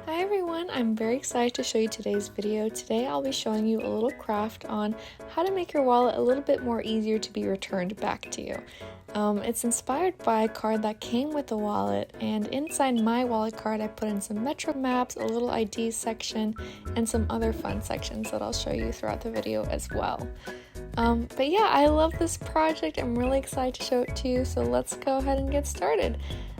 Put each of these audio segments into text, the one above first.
Hi everyone, I'm very excited to show you today's video. Today I'll be showing you a little craft on how to make your wallet a little bit more easier to be returned back to you. It's inspired by a card that came with the wallet, and inside my wallet card I put in some metro maps, a little ID section, and some other fun sections that I'll show you throughout the video as well. But yeah, I love this project. I'm really excited to show it to you, so let's go ahead and get started.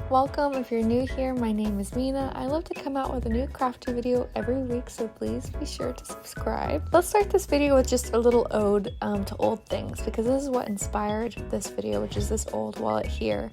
Welcome. If you're new here, my name is Mina. I love to come out with a new crafty video every week, so please be sure to subscribe. Let's start this video with just a little ode to old things, because this is what inspired this video, which is this old wallet here.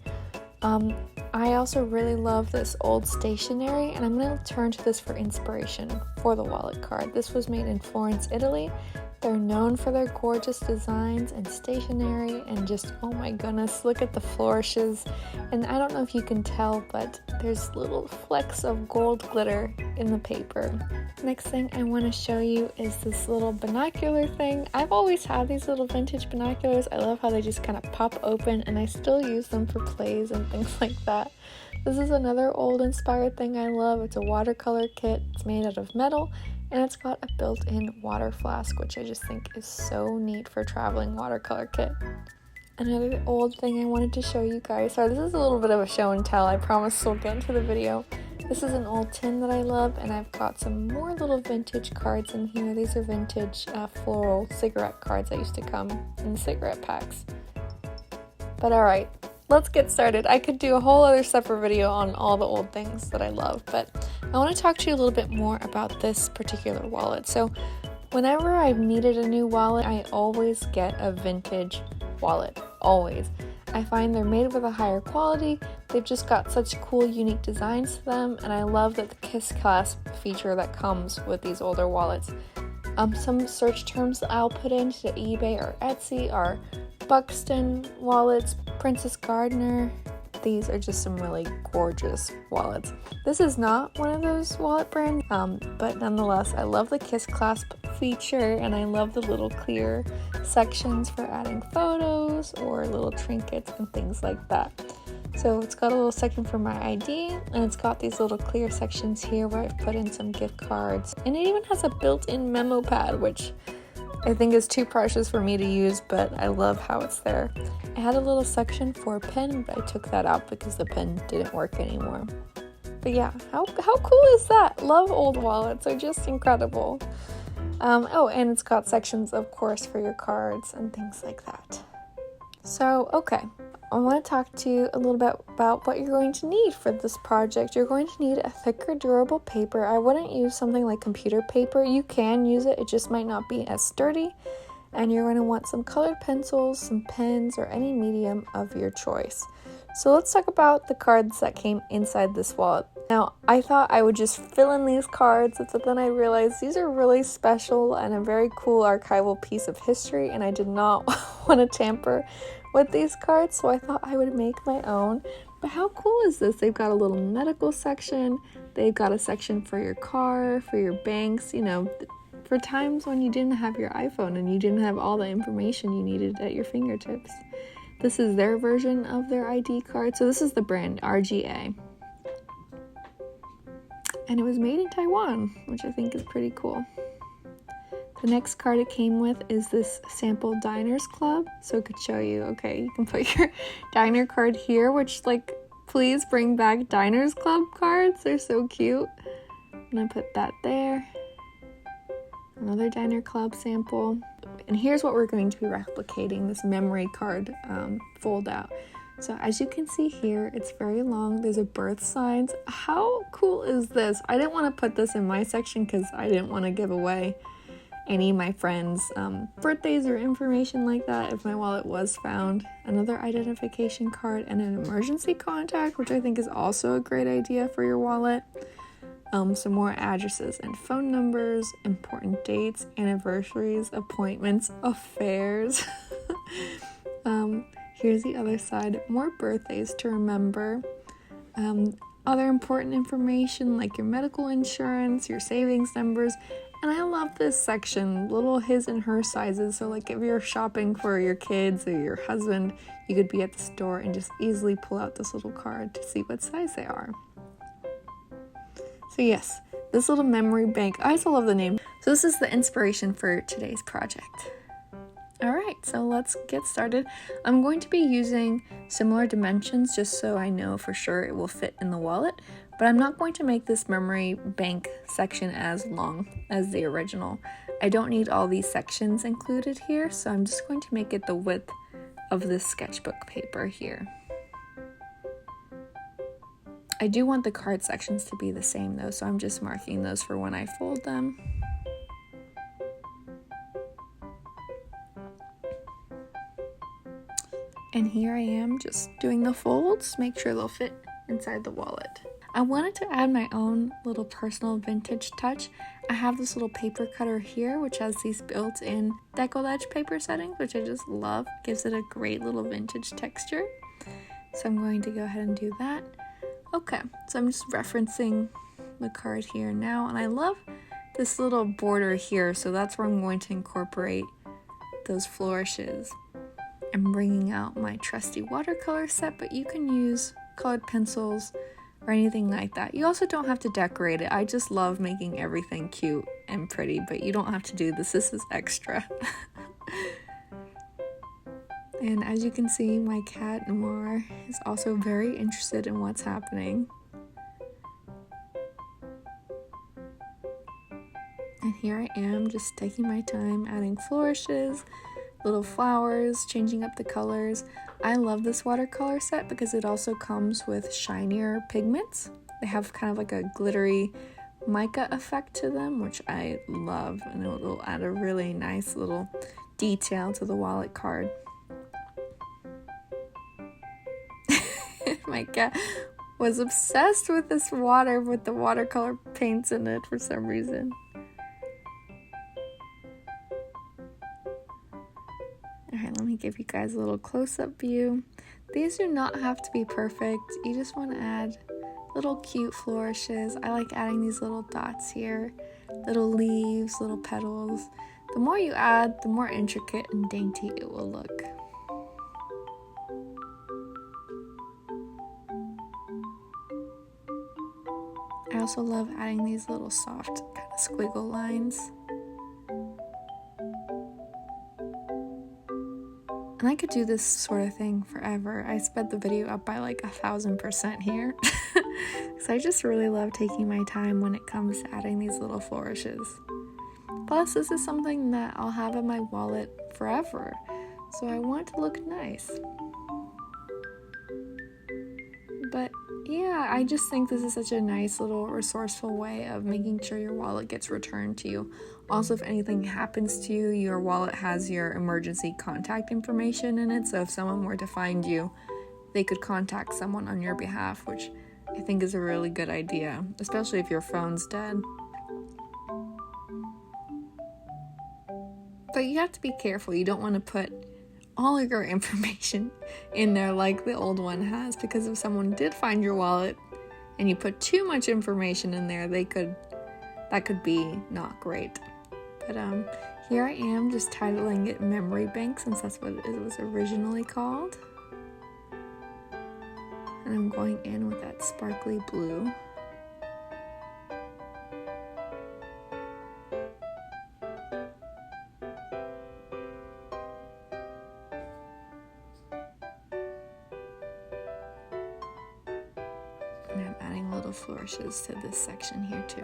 I also really love this old stationery, and I'm going to turn to this for inspiration for the wallet card. This was made in Florence, Italy. They're known for their gorgeous designs and stationery, and just, oh my goodness, look at the flourishes. And I don't know if you can tell, but there's little flecks of gold glitter in the paper. Next thing I want to show you is this little binocular thing. I've always had these little vintage binoculars. I love how they just kind of pop open, and I still use them for plays and things like that. This is another old inspired thing I love. It's a watercolor kit. It's made out of metal, and it's got a built-in water flask, which I just think is so neat for traveling watercolor kit. Another old thing I wanted to show you guys. Sorry, this is a little bit of a show and tell. I promise we'll get into the video. This is an old tin that I love, and I've got some more little vintage cards in here. These are vintage floral cigarette cards that used to come in cigarette packs. But alright, let's get started. I could do a whole other separate video on all the old things that I love, but I want to talk to you a little bit more about this particular wallet. So whenever I've needed a new wallet, I always get a vintage wallet, always. I find they're made with a higher quality. They've just got such cool, unique designs to them, and I love that the kiss clasp feature that comes with these older wallets. Some search terms that I'll put into eBay or Etsy are Buxton wallets, Princess Gardner. These are just some really gorgeous wallets. This is not one of those wallet brands, but nonetheless, I love the kiss clasp feature, and I love the little clear sections for adding photos or little trinkets and things like that. So it's got a little section for my ID, and it's got these little clear sections here where I've put in some gift cards, and it even has a built-in memo pad, which I think is too precious for me to use, but I love how it's there. I had a little section for a pen, but I took that out because the pen didn't work anymore. But yeah, how cool is that? Love old wallets, they're just incredible. Oh, and it's got sections, of course, for your cards and things like that. So, okay, I want to talk to you a little bit about what you're going to need for this project. You're going to need a thicker, durable paper. I wouldn't use something like computer paper. You can use it, it just might not be as sturdy. And you're going to want some colored pencils, some pens, or any medium of your choice. So let's talk about the cards that came inside this wallet. Now, I thought I would just fill in these cards, but then I realized these are really special and a very cool archival piece of history, and I did not want to tamper with these cards, so I thought I would make my own. But how cool is this? They've got a little medical section, they've got a section for your car, for your banks, you know, for times when you didn't have your iPhone and you didn't have all the information you needed at your fingertips. This is their version of their ID card. So this is the brand RGA. And it was made in Taiwan, which I think is pretty cool. The next card it came with is this sample Diners Club. So it could show you, okay, you can put your diner card here, which, like, please bring back Diners Club cards. They're so cute. I'm gonna put that there. Another Diner Club sample. And here's what we're going to be replicating, this memory card fold out. So as you can see here, it's very long. There's a birth signs. How cool is this? I didn't want to put this in my section because I didn't want to give away any of my friends' birthdays or information like that if my wallet was found. Another identification card and an emergency contact, which I think is also a great idea for your wallet. Some more addresses and phone numbers, important dates, anniversaries, appointments, affairs. Here's the other side, more birthdays to remember. Other important information like your medical insurance, your savings numbers. And I love this section, little his and her sizes. So like if you're shopping for your kids or your husband, you could be at the store and just easily pull out this little card to see what size they are. So yes, this little memory bank. I still love the name. So this is the inspiration for today's project. Alright, so let's get started. I'm going to be using similar dimensions just so I know for sure it will fit in the wallet, but I'm not going to make this memory bank section as long as the original. I don't need all these sections included here, so I'm just going to make it the width of this sketchbook paper here. I do want the card sections to be the same though, so I'm just marking those for when I fold them. And here I am just doing the folds, make sure they'll fit inside the wallet. I wanted to add my own little personal vintage touch. I have this little paper cutter here, which has these built-in decollage paper settings, which I just love. Gives it a great little vintage texture. So I'm going to go ahead and do that. Okay, so I'm just referencing the card here now, and I love this little border here, so that's where I'm going to incorporate those flourishes. I'm bringing out my trusty watercolor set, but you can use colored pencils or anything like that. You also don't have to decorate it. I just love making everything cute and pretty, but you don't have to do this. This is extra. And as you can see, my cat Noir is also very interested in what's happening. And here I am just taking my time adding flourishes, little flowers, changing up the colors. I love this watercolor set because it also comes with shinier pigments. They have kind of like a glittery mica effect to them, which I love, and it will add a really nice little detail to the wallet card. My cat was obsessed with this water with the watercolor paints in it for some reason. Alright, let me give you guys a little close-up view. These do not have to be perfect. You just want to add little cute flourishes. I like adding these little dots here, little leaves, little petals. The more you add, the more intricate and dainty it will look. I also love adding these little soft kind of squiggle lines. And I could do this sort of thing forever. I sped the video up by like 1,000% here. So I just really love taking my time when it comes to adding these little flourishes. Plus, this is something that I'll have in my wallet forever. So I want it to look nice. But yeah, I just think this is such a nice little resourceful way of making sure your wallet gets returned to you. Also, if anything happens to you, your wallet has your emergency contact information in it. So if someone were to find you, they could contact someone on your behalf, which I think is a really good idea, especially if your phone's dead. But you have to be careful. You don't want to put all of your information in there like the old one has, because if someone did find your wallet and you put too much information in there, that could be not great. But here I am just titling it Memory Bank, since that's what it was originally called. And I'm going in with that sparkly blue. And I'm adding little flourishes to this section here too.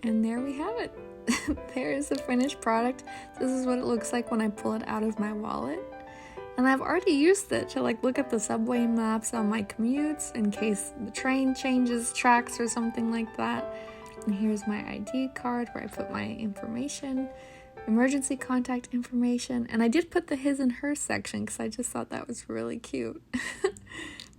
And there we have it. There's the finished product. This is what it looks like when I pull it out of my wallet. And I've already used it to look at the subway maps on my commutes in case the train changes tracks or something like that. And here's my ID card where I put my information, emergency contact information. And I did put the his and her section because I just thought that was really cute.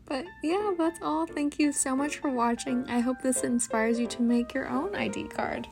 But yeah, that's all. Thank you so much for watching. I hope this inspires you to make your own ID card.